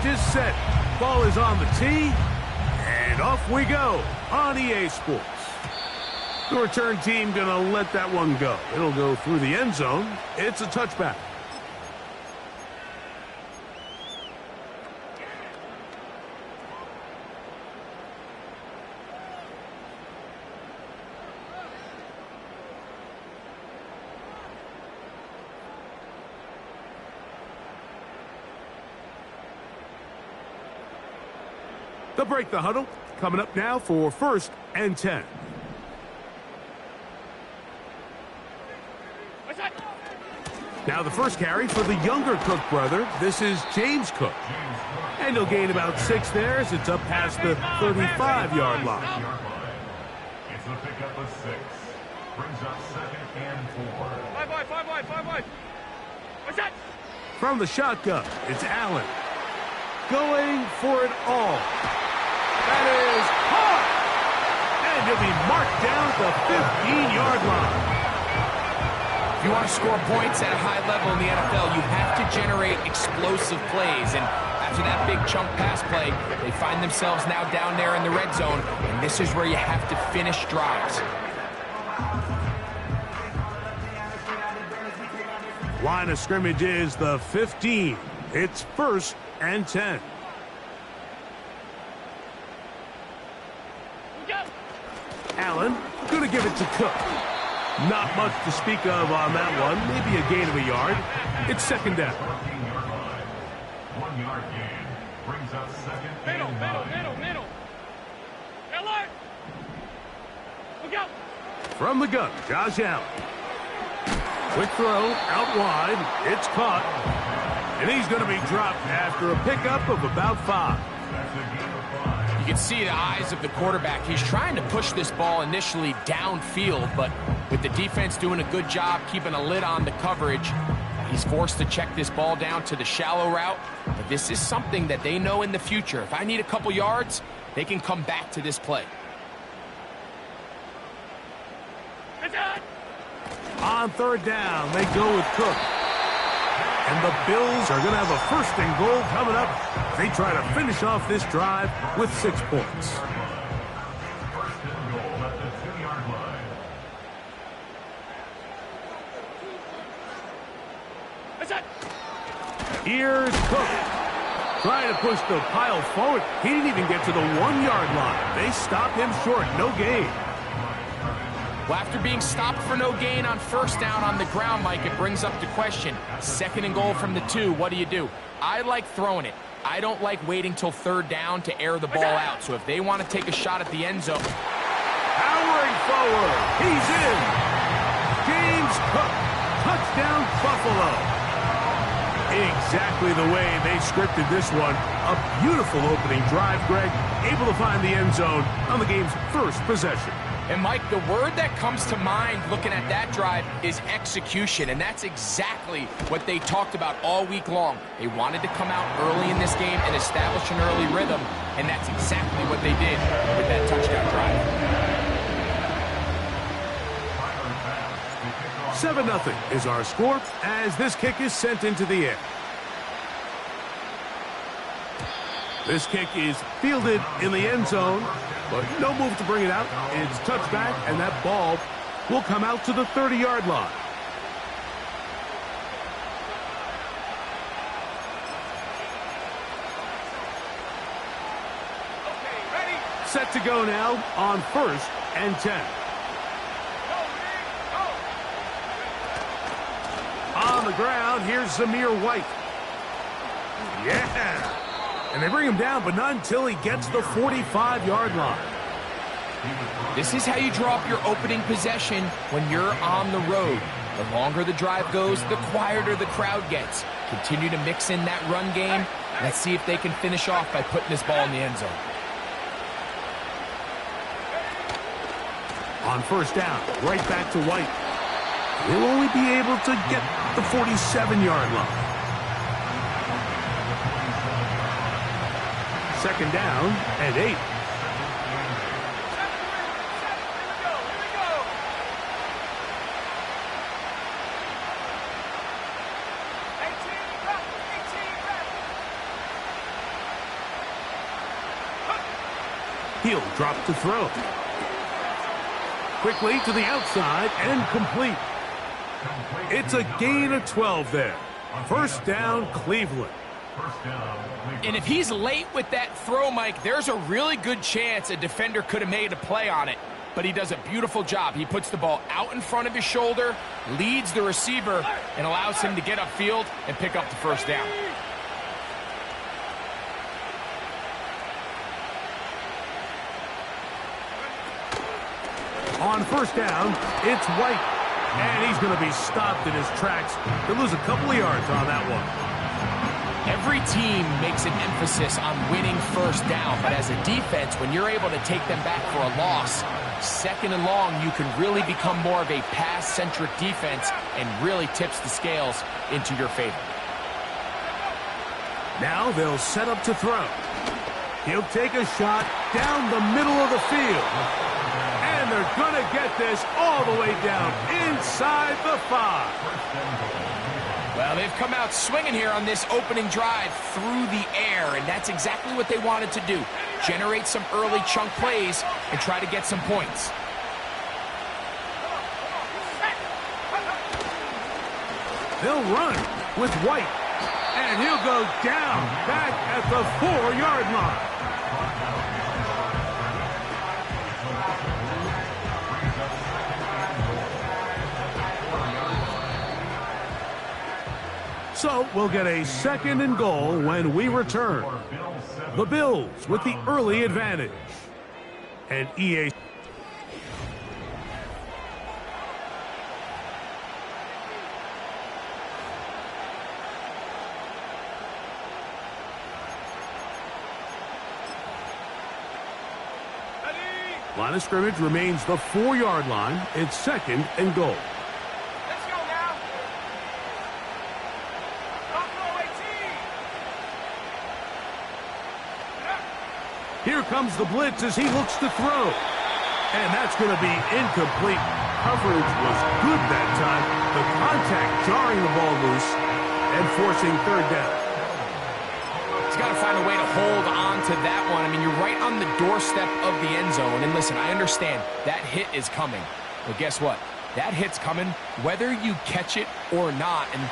stage is set. Ball is on the tee, and off we go on EA Sports. The return team gonna let that one go. It'll go through the end zone. It's a touchback. They'll break the huddle. Coming up now for 1st and 10. Now the first carry for the younger Cook brother. This is James Cook. And he'll gain about 6 there as it's up past the 35-yard line. It's a pickup of 6. Brings up 2nd and 4. 5 wide. What's that? From the shotgun, it's Allen. Going for it all. That is caught! And he'll be marked down at the 15-yard line. If you want to score points at a high level in the NFL, you have to generate explosive plays. And after that big chunk pass play, they find themselves now down there in the red zone. And this is where you have to finish drives. Line of scrimmage is the 15. It's 1st and 10. Allen going to give it to Cook. Not much to speak of on that one. Maybe a gain of a yard. It's 2nd down. 1 yard gain. Brings up 2nd and 9. Middle. Alert! Look out! From the gun, Josh Allen. Quick throw, out wide. It's caught. And he's going to be dropped after a pickup of about 5. You can see the eyes of the quarterback. He's trying to push this ball initially downfield, but with the defense doing a good job keeping a lid on the coverage, he's forced to check this ball down to the shallow route. But this is something that they know in the future. If I need a couple yards, they can come back to this play. On 3rd down, they go with Cook. And the Bills are going to have a 1st and goal coming up. They try to finish off this drive with 6 points. 1st and goal at the 2-yard line. Here's Cook. Trying to push the pile forward. He didn't even get to the 1-yard line. They stop him short. No gain. Well, after being stopped for no gain on 1st down on the ground, Mike, it brings up the question. 2nd and goal from the 2, what do? I like throwing it. I don't like waiting till 3rd down to air the ball out. So if they want to take a shot at the end zone. Powering forward. He's in. James Cook. Touchdown, Buffalo. Exactly the way they scripted this one. A beautiful opening drive, Greg. Able to find the end zone on the game's 1st possession. And, Mike, the word that comes to mind looking at that drive is execution, and that's exactly what they talked about all week long. They wanted to come out early in this game and establish an early rhythm, and that's exactly what they did with that touchdown drive. 7-0 is our score as this kick is sent into the air. This kick is fielded in the end zone, but no move to bring it out. It's touchback, and that ball will come out to the 30-yard line. Set to go now on 1st and 10. On the ground, here's Zamir White. Yeah. And they bring him down, but not until he gets the 45-yard line. This is how you draw up your opening possession when you're on the road. The longer the drive goes, the quieter the crowd gets. Continue to mix in that run game. Let's see if they can finish off by putting this ball in the end zone. On 1st down, right back to White. He'll only be able to get the 47-yard line. 2nd down and 8. He'll drop to throw. Quickly to the outside and complete. It's a gain of 12 there. First down, Cleveland. And if he's late with that throw, Mike, there's a really good chance a defender could have made a play on it. But he does a beautiful job. He puts the ball out in front of his shoulder, leads the receiver, and allows him to get upfield and pick up the first down. On first down, it's White. And he's going to be stopped in his tracks. He'll lose a couple of yards on that one. Every team makes an emphasis on winning first down, but as a defense, when you're able to take them back for a loss, second and long, you can really become more of a pass-centric defense and really tips the scales into your favor. Now they'll set up to throw. He'll take a shot down the middle of the field. And they're going to get this all the way down inside the 5. Well, they've come out swinging here on this opening drive through the air, and that's exactly what they wanted to do. Generate some early chunk plays and try to get some points. They'll run with White, and he'll go down back at the 4-yard line. So we'll get a second and goal when we return. The Bills with the early advantage. And EA. Line of scrimmage remains the 4-yard line. It's second and goal. Here comes the blitz as he looks to throw. And that's going to be incomplete. Coverage was good that time. The contact jarring the ball loose and forcing third down. He's got to find a way to hold on to that one. I mean, you're right on the doorstep of the end zone. And listen, I understand that hit is coming. But guess what? That hit's coming whether you catch it or not. And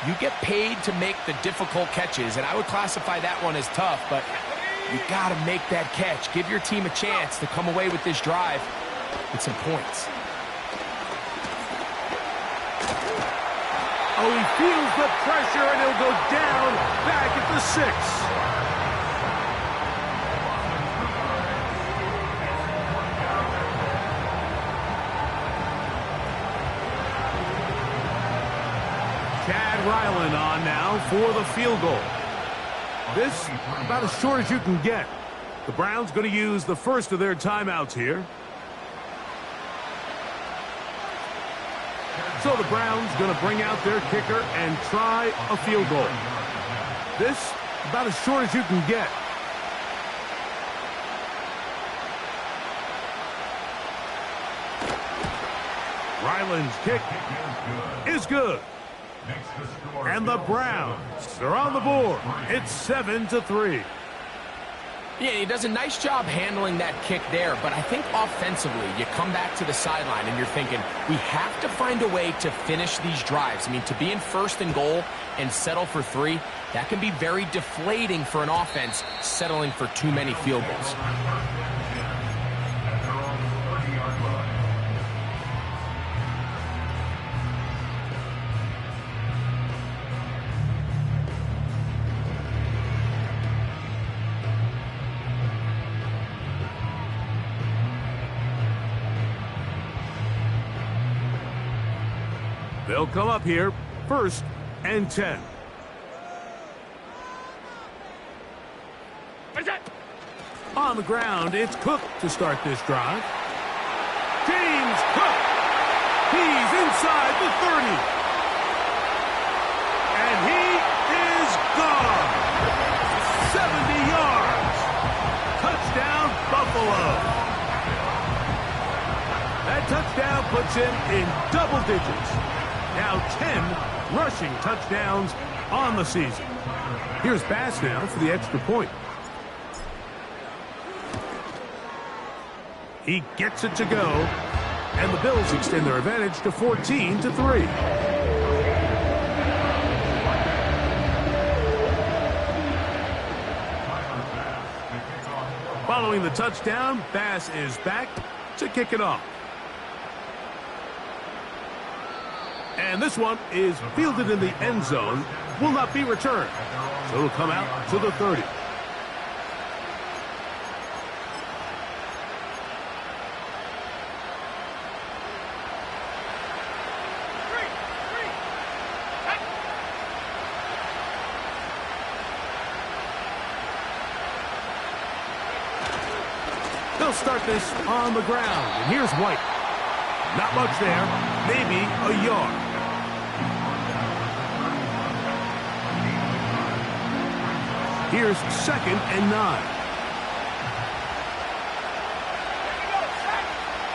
you get paid to make the difficult catches. And I would classify that one as tough, but you got to make that catch. Give your team a chance to come away with this drive with some points. Oh, he feels the pressure, and he'll go down back at the 6. Chad Ryland on now for the field goal. This about as short as you can get. The Browns going to use the first of their timeouts here. So the Browns going to bring out their kicker and try a field goal. This about as short as you can get. Ryland's kick is good. And the Browns are on the board. It's 7-3. Yeah, he does a nice job handling that kick there, but I think offensively, you come back to the sideline and you're thinking, we have to find a way to finish these drives. I mean, to be in first and goal and settle for 3, that can be very deflating for an offense settling for too many field goals. They'll come up here, 1st and 10. On the ground, it's Cook to start this drive. James Cook. He's inside the 30. And he is gone. 70 yards. Touchdown, Buffalo. That touchdown puts him in double digits. Now 10 rushing touchdowns on the season. Here's Bass now for the extra point. He gets it to go, and the Bills extend their advantage to 14-3. Following the touchdown, Bass is back to kick it off. And this one is fielded in the end zone, will not be returned. So it'll come out to the 30. They'll start this on the ground, and here's White. Not much there, maybe a yard. Here's 2nd and 9.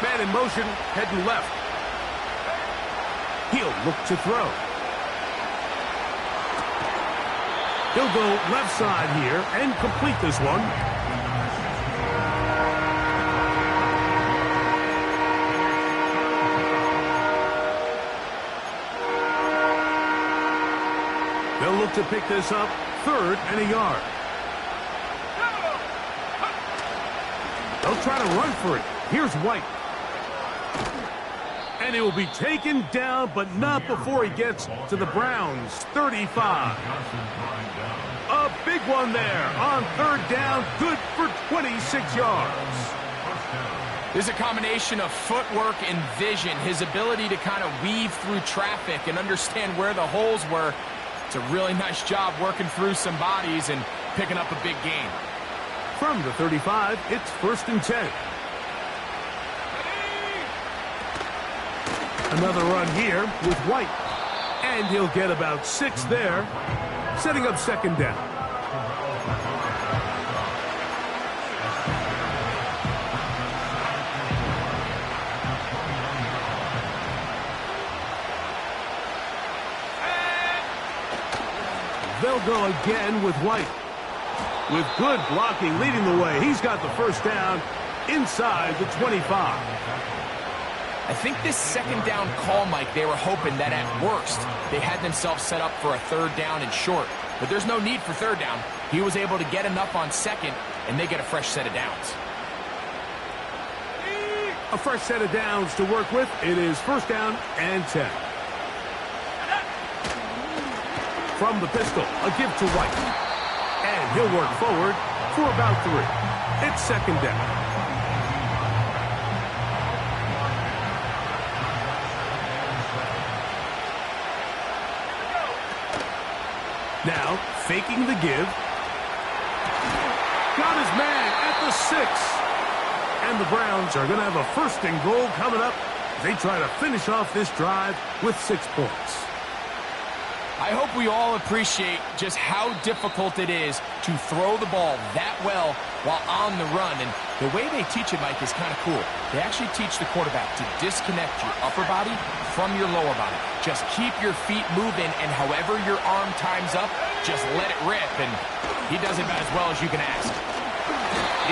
Man in motion, heading left. He'll look to throw. He'll go left side here and complete this one. They'll look to pick this up, 3rd and a yard. They'll try to run for it. Here's White. And he will be taken down, but not before he gets to the Browns' 35. A big one there on 3rd down, good for 26 yards. There's a combination of footwork and vision, his ability to kind of weave through traffic and understand where the holes were. It's a really nice job working through some bodies and picking up a big gain. From the 35, it's 1st and 10. Another run here with White. And he'll get about 6 there, setting up 2nd down. They'll go again with White. With good blocking leading the way, he's got the 1st down inside the 25. I think this 2nd down call, Mike, they were hoping that at worst they had themselves set up for a 3rd down and short. But there's no need for 3rd down. He was able to get enough on 2nd, and they get a fresh set of downs. A fresh set of downs to work with. It is 1st down and 10. From the pistol, a give to White. And he'll work forward for about 3. It's 2nd down. Now, faking the give. Got his man at the 6. And the Browns are going to have a 1st and goal coming up as they try to finish off this drive with 6 points. I hope we all appreciate just how difficult it is to throw the ball that well while on the run. And the way they teach it, Mike, is kind of cool. They actually teach the quarterback to disconnect your upper body from your lower body. Just keep your feet moving, and however your arm times up, just let it rip. And he does it about as well as you can ask.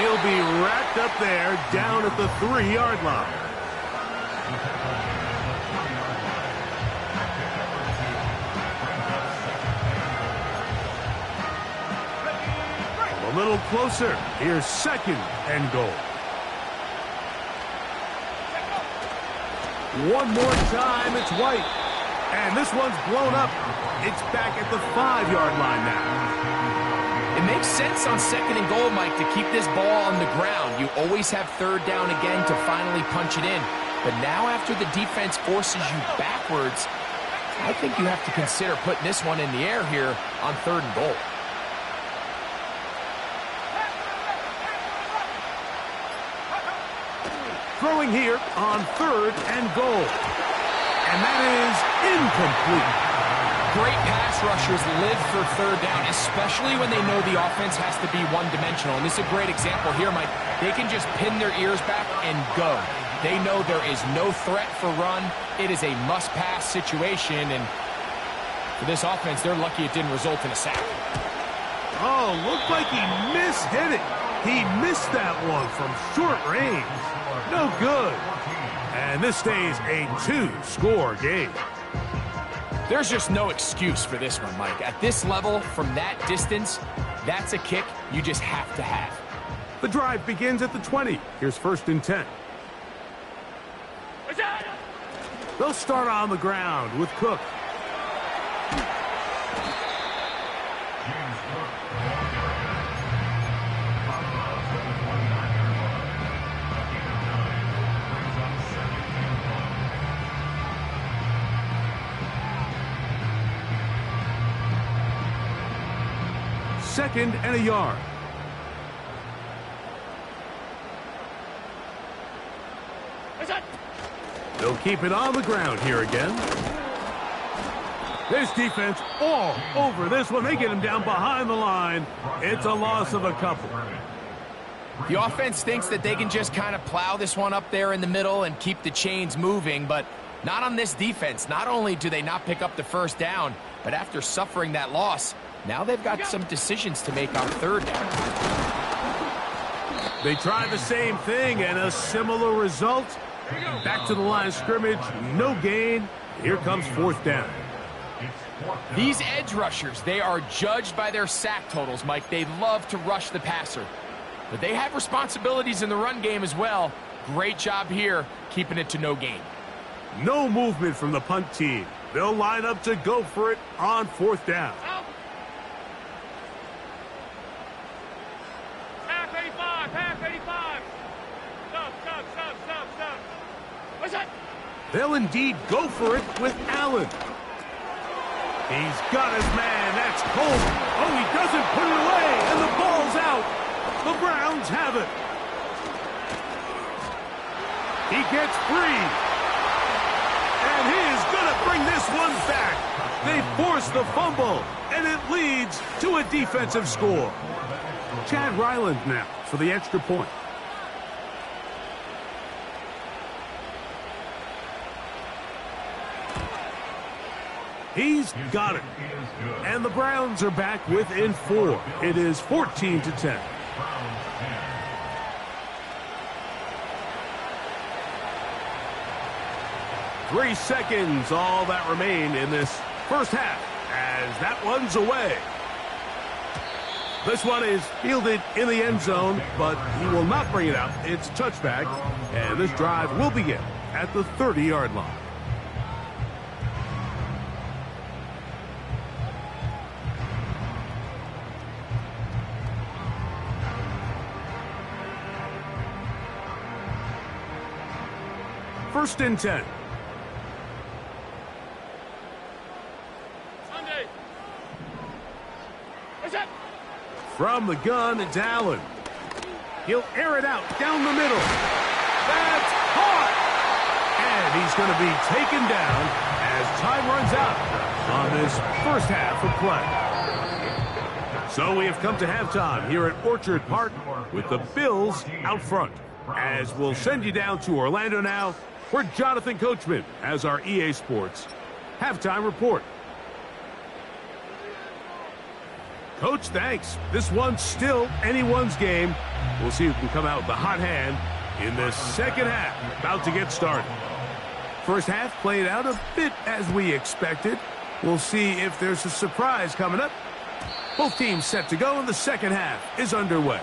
He'll be racked up there down at the 3-yard line. A little closer. Here's 2nd and goal. One more time, it's White. And this one's blown up. It's back at the 5-yard line now. It makes sense on 2nd and goal, Mike, to keep this ball on the ground. You always have 3rd down again to finally punch it in. But now after the defense forces you backwards, I think you have to consider putting this one in the air here on 3rd and goal. Throwing here on 3rd and goal. And that is incomplete. Great pass rushers live for 3rd down, especially when they know the offense has to be one-dimensional. And this is a great example here, Mike. They can just pin their ears back and go. They know there is no threat for run. It is a must-pass situation. And for this offense, they're lucky it didn't result in a sack. Oh, looked like he mishit it. He missed that one from short range. No good. And this stays a 2-score game. There's just no excuse for this one, Mike. At this level, from that distance, that's a kick you just have to have. The drive begins at the 20. Here's 1st and 10. They'll start on the ground with Cook. Second and a yard. They'll keep it on the ground here again. This defense all over this one. They get him down behind the line. It's a loss of a couple. The offense thinks that they can just kind of plow this one up there in the middle and keep the chains moving, but not on this defense. Not only do they not pick up the 1st down, but after suffering that loss, now they've got some decisions to make on 3rd down. They tried the same thing and a similar result. Back to the line of scrimmage, no gain. Here comes 4th down. These edge rushers, they are judged by their sack totals, Mike. They love to rush the passer. But they have responsibilities in the run game as well. Great job here, keeping it to no gain. No movement from the punt team. They'll line up to go for it on 4th down. Half 85, half 85. Stop. What's that? They'll indeed go for it with Allen. He's got his man. That's Coleman. Oh, he doesn't put it away, and the ball's out. The Browns have it. He gets free. And he is going to bring this one back. They force the fumble, and it leads to a defensive score. Chad Ryland now for the extra point. He's got it. And the Browns are back within 4. It is 14-10. Three seconds, all that remain in this first half, as that one's away. This one is fielded in the end zone, but he will not bring it out. It's touchback, and this drive will begin at the 30-yard line. First and 10. Sunday. What's that? From the gun, it's Allen. He'll air it out down the middle. That's caught! And he's going to be taken down as time runs out on this first half of play. So we have come to halftime here at Orchard Park with the Bills out front. As we'll send you down to Orlando now, where Jonathan Coachman has our EA Sports halftime report. Coach, thanks. This one's still anyone's game. We'll see who can come out with the hot hand in this second half. About to get started. First half played out a bit as we expected. We'll see if there's a surprise coming up. Both teams set to go, and the second half is underway.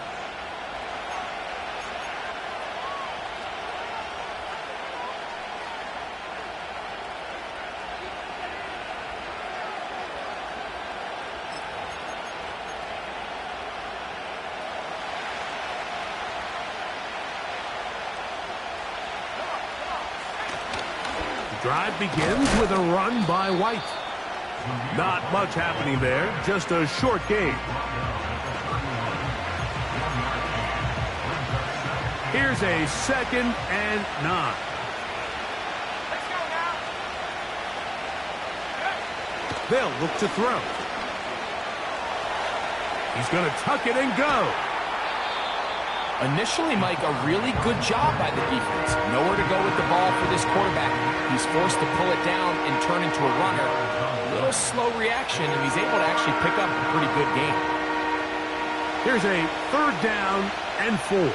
Drive begins with a run by White. Not much happening there, just a short gain. Here's a 2nd and 9. They'll look to throw. He's going to tuck it and go. Initially, Mike, a really good job by the defense. Nowhere to go with the ball for this quarterback. He's forced to pull it down and turn into a runner. A little slow reaction, and he's able to actually pick up a pretty good game. Here's a 3rd down and 4.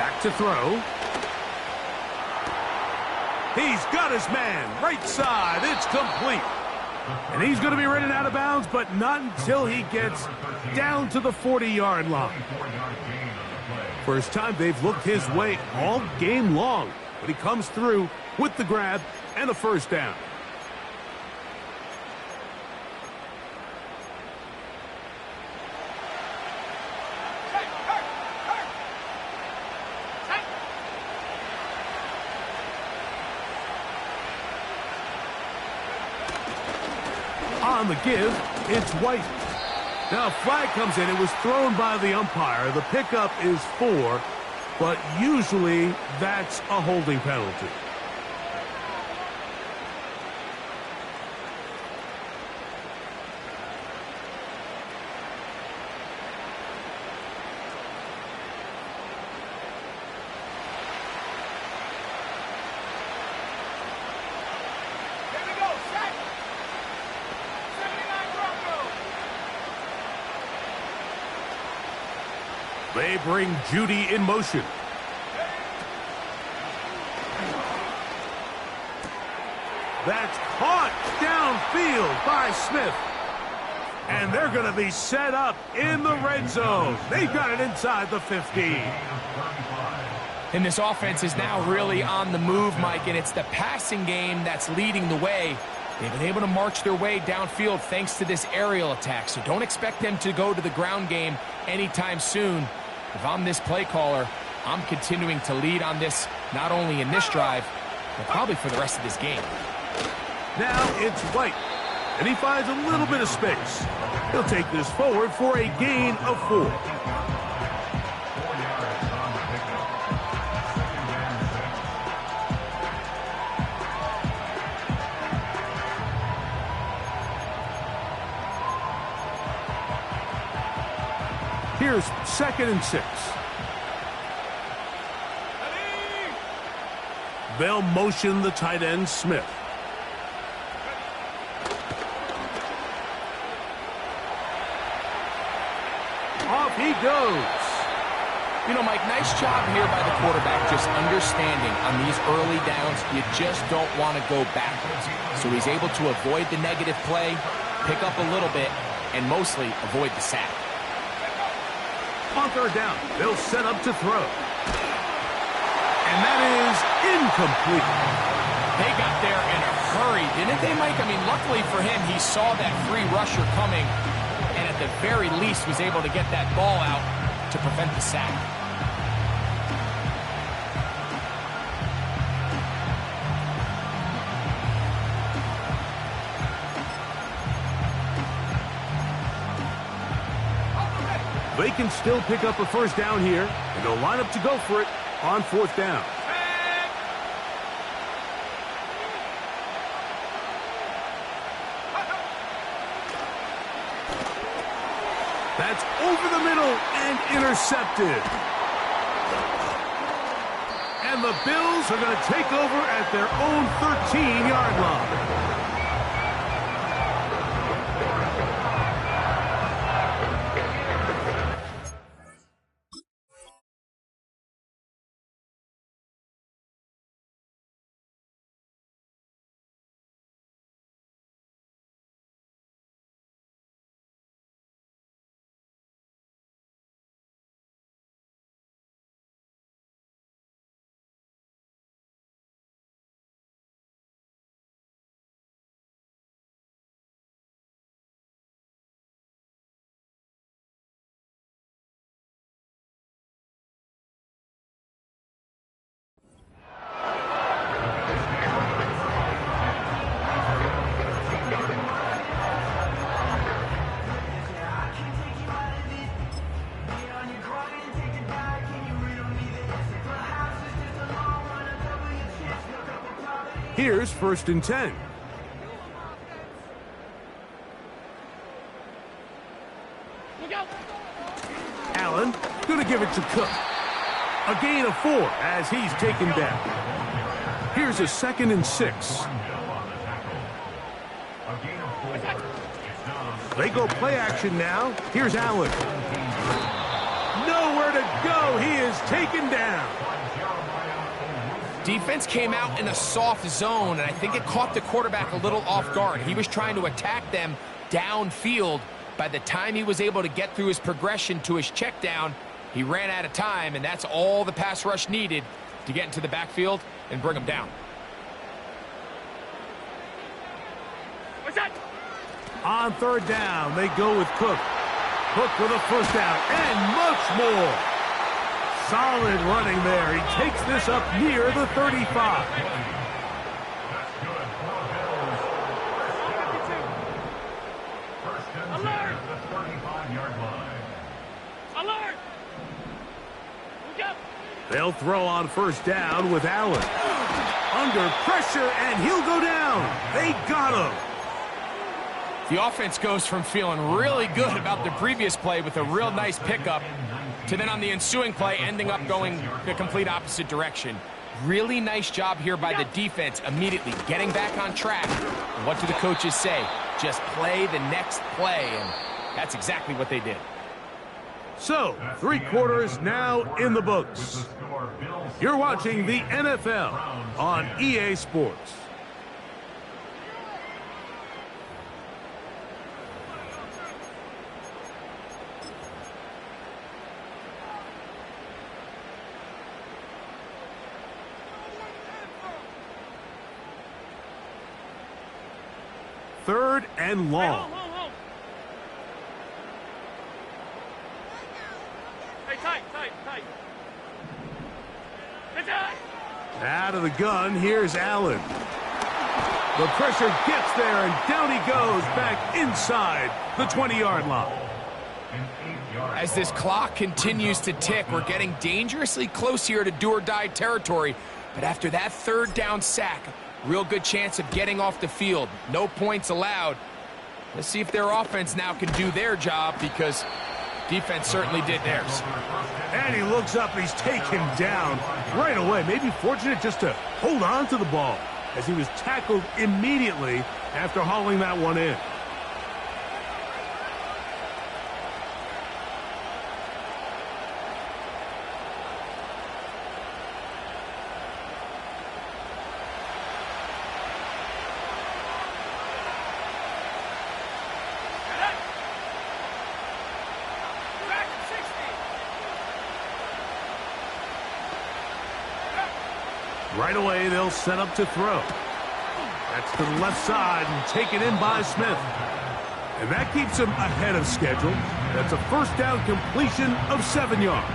Back to throw. He's got his man. Right side. It's complete. And he's going to be running out of bounds, but not until he gets down to the 40-yard line. First time they've looked his way all game long, but he comes through with the grab and a first down. On the give, it's White. Now a flag comes in. It was thrown by the umpire. The pickup is 4, but usually that's a holding penalty. They bring Judy in motion. That's caught downfield by Smith. And they're going to be set up in the red zone. They've got it inside the 15. And this offense is now really on the move, Mike, and it's the passing game that's leading the way. They've been able to march their way downfield thanks to this aerial attack, so don't expect them to go to the ground game anytime soon. If I'm this play caller, I'm continuing to lead on this, not only in this drive, but probably for the rest of this game. Now it's White, and he finds a little bit of space. He'll take this forward for a gain of 4. Here's 2nd and 6. They'll motion the tight end, Smith. Off he goes. You know, Mike, nice job here by the quarterback just understanding on these early downs, you just don't want to go backwards. So he's able to avoid the negative play, pick up a little bit, and mostly avoid the sack. On 3rd down, they'll set up to throw. And that is incomplete. They got there in a hurry, didn't they, Mike? I mean, luckily for him, he saw that free rusher coming, and at the very least was able to get that ball out to prevent the sack. They can still pick up a first down here, and they'll line up to go for it on 4th down. That's over the middle and intercepted. And the Bills are going to take over at their own 13-yard line. Here's 1st and 10. Allen going to give it to Cook. A gain of 4 as he's taken down. Here's a 2nd and 6. They go play action now. Here's Allen. Nowhere to go. He is is taken down. Defense came out in a soft zone, and I think it caught the quarterback a little off guard. He was trying to attack them downfield. By the time he was able to get through his progression to his check down, he ran out of time, and that's all the pass rush needed to get into the backfield and bring him down. What's that? On third down, they go with Cook. Cook with a first down and much more. Solid running there. He takes this up near the 35. That's good for the Bills. First and 10 at the 35-yard line. Alert! Look up! They'll throw on first down with Allen. Under pressure, and he'll go down. They got him. The offense goes from feeling really good about the previous play with a real nice pickup to then on the ensuing play ending up going the complete opposite direction. Really nice job here by the defense immediately getting back on track. And what do the coaches say? Just play the next play, and that's exactly what they did. So, 3 quarters now in the books. You're watching the NFL on EA Sports. Third and long. Hey, tight. Get tight. Out of the gun, here's Allen. The pressure gets there, and down he goes back inside the 20-yard line. As this clock continues to tick, we're getting dangerously close here to do-or-die territory. But after that third down sack, real good chance of getting off the field. No points allowed. Let's see if their offense now can do their job, because defense certainly did theirs. And he looks up, he's taken down right away. Maybe fortunate just to hold on to the ball as he was tackled immediately after hauling that one in. Right away, they'll set up to throw. That's to the left side and taken in by Smith. And that keeps him ahead of schedule. That's a first down completion of 7 yards.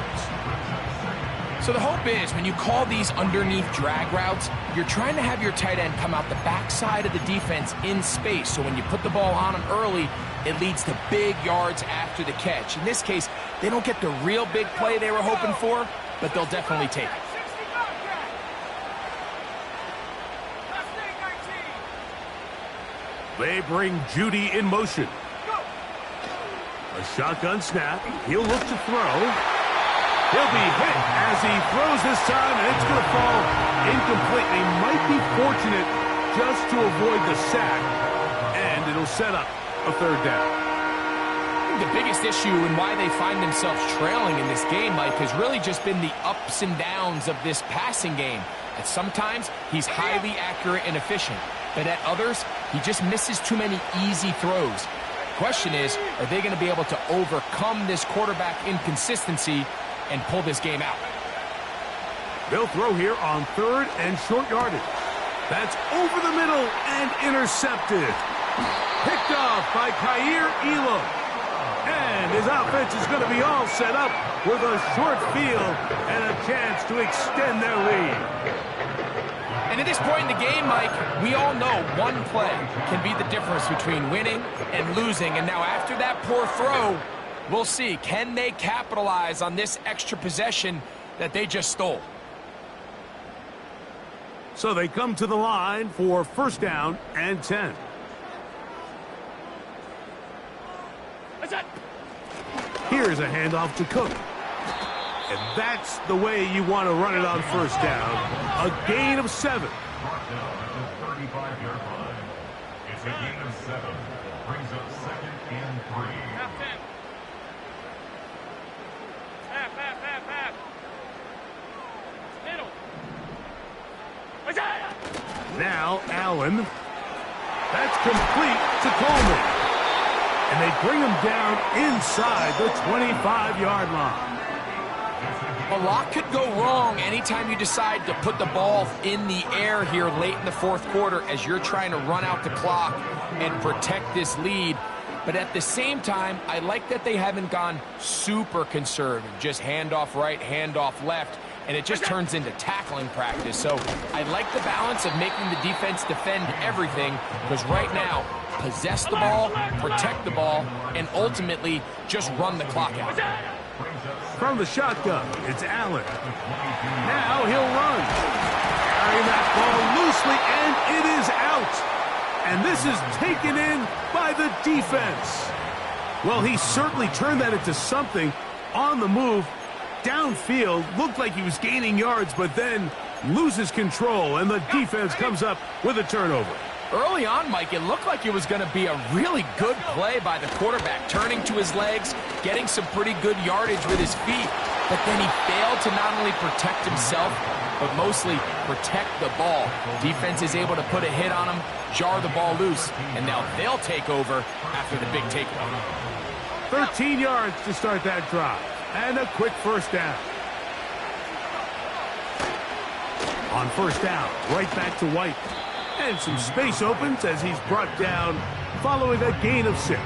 So the hope is when you call these underneath drag routes, you're trying to have your tight end come out the backside of the defense in space. So when you put the ball on him early, it leads to big yards after the catch. In this case, they don't get the real big play they were hoping for, but they'll definitely take it. They bring Judy in motion. A shotgun snap. He'll look to throw. He'll be hit as he throws this time, and it's going to fall incomplete. They might be fortunate just to avoid the sack, and it'll set up a third down. I think the biggest issue and why they find themselves trailing in this game, Mike, has really just been the ups and downs of this passing game. At sometimes, he's highly accurate and efficient. But at others, he just misses too many easy throws. The question is, are they going to be able to overcome this quarterback inconsistency and pull this game out? They'll throw here on third and short yardage. That's over the middle and intercepted. Picked off by Kaiir Elam. And his offense is going to be all set up with a short field and a chance to extend their lead. And at this point in the game, Mike, we all know one play can be the difference between winning and losing. And now after that poor throw, we'll see, can they capitalize on this extra possession that they just stole? So they come to the line for first down and 10. Here's a handoff to Cook. And that's the way you want to run it on first down. A gain of 7. Brought down at the 35-yard line. It's a gain of 7. Brings up second and 3. Half 10. Half. Now Allen. That's complete to Coleman. And they bring him down inside the 25-yard line. A lot could go wrong anytime you decide to put the ball in the air here late in the fourth quarter as you're trying to run out the clock and protect this lead. But at the same time, I like that they haven't gone super conservative, just handoff right, handoff left, and it just turns into tackling practice. So I like the balance of making the defense defend everything, because right now, possess the ball, protect the ball, and ultimately just run the clock out. From the shotgun, it's Allen. Now he'll run. Carrying that ball loosely, and it is out. And this is taken in by the defense. Well, he certainly turned that into something on the move. Downfield, looked like he was gaining yards, but then loses control, and the defense comes up with a turnover. Early on, Mike, it looked like it was going to be a really good play by the quarterback, turning to his legs, getting some pretty good yardage with his feet, but then he failed to not only protect himself, but mostly protect the ball. Defense is able to put a hit on him, jar the ball loose, and now they'll take over after the big takeaway. 13 yards to start that drive, and a quick first down. On first down, right back to White. And some space opens as he's brought down following a gain of 6.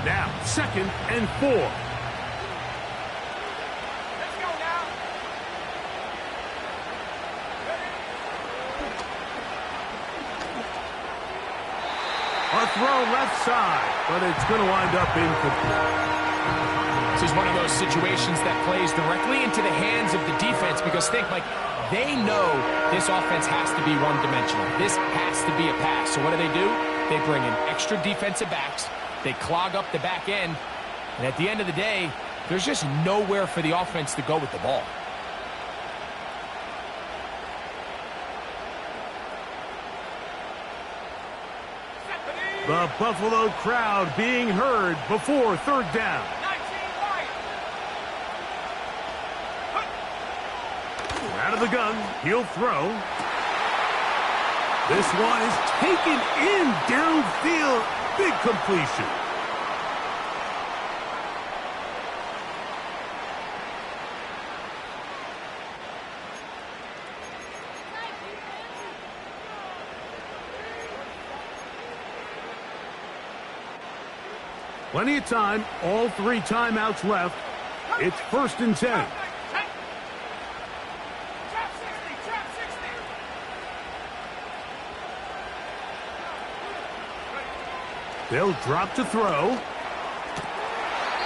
Now, 2nd and 4. A throw left side, but it's going to wind up incomplete. This is one of those situations that plays directly into the hands of the defense, because think, Mike, they know this offense has to be one-dimensional. This has to be a pass. So what do? They bring in extra defensive backs. They clog up the back end. And at the end of the day, there's just nowhere for the offense to go with the ball. The Buffalo crowd being heard before 3rd down. Out of the gun, he'll throw. This one is taken in downfield. Big completion. Plenty of time, all 3 timeouts left. It's 1st and 10. They'll drop to throw.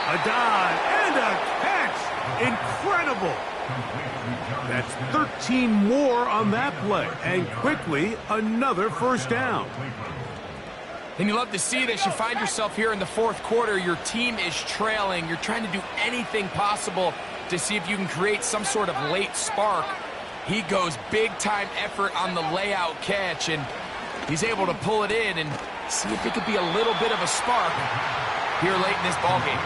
A dive and a catch. Incredible. That's 13 more on that play. And quickly, another first down. And you love to see this. You find yourself here in the fourth quarter. Your team is trailing. You're trying to do anything possible to see if you can create some sort of late spark. He goes big-time effort on the layout catch, and he's able to pull it in and see if it could be a little bit of a spark here late in this ballgame.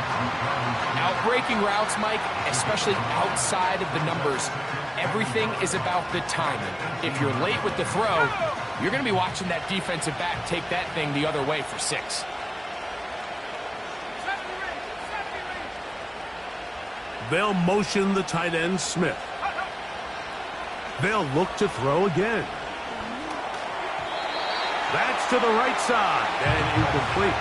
Outbreaking routes, Mike, especially outside of the numbers, everything is about the timing. If you're late with the throw, you're going to be watching that defensive back take that thing the other way for 6. They'll motion the tight end, Smith. They'll look to throw again. That's to the right side and incomplete.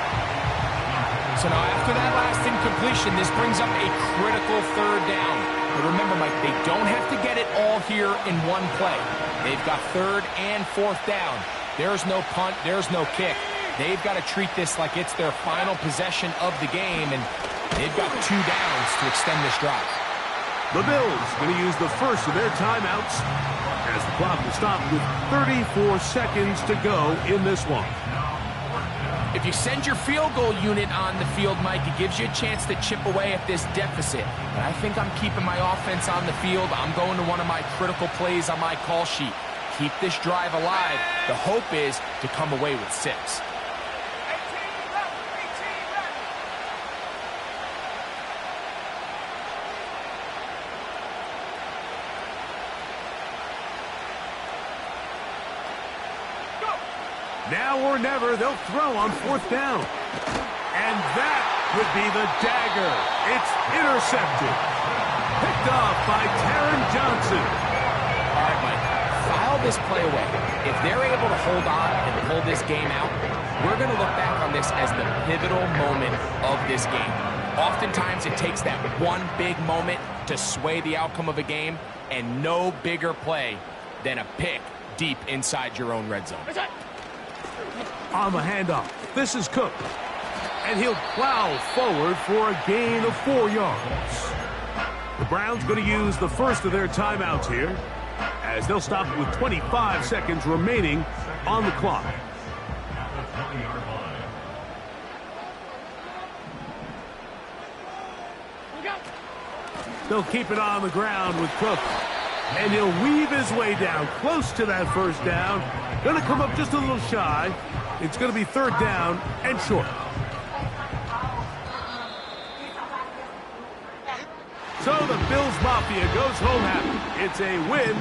So now after that last incompletion, this brings up a critical 3rd down. But remember, Mike, they don't have to get it all here in one play. They've got 3rd and 4th down. There's no punt, there's no kick. They've got to treat this like it's their final possession of the game, and they've got 2 downs to extend this drive. The Bills going to use the first of their timeouts as the clock will stop with 34 seconds to go in this one. If you send your field goal unit on the field, Mike, it gives you a chance to chip away at this deficit. But I think I'm keeping my offense on the field. I'm going to one of my critical plays on my call sheet. keep this drive alive. The hope is to come away with 6. Now or never, they'll throw on 4th down. And that would be the dagger. It's intercepted. Picked off by Taron Johnson. All right, Mike, file this play away. If they're able to hold on and pull this game out, we're going to look back on this as the pivotal moment of this game. Oftentimes, it takes that one big moment to sway the outcome of a game, and no bigger play than a pick deep inside your own red zone. On the handoff, this is Cook. And he'll plow forward for a gain of 4 yards. The Browns going to use the first of their timeouts here, as they'll stop with 25 seconds remaining on the clock. They'll keep it on the ground with Cook. And he'll weave his way down close to that first down. Going to come up just a little shy. It's going to be 3rd down and short. So the Bills Mafia goes home happy. It's a win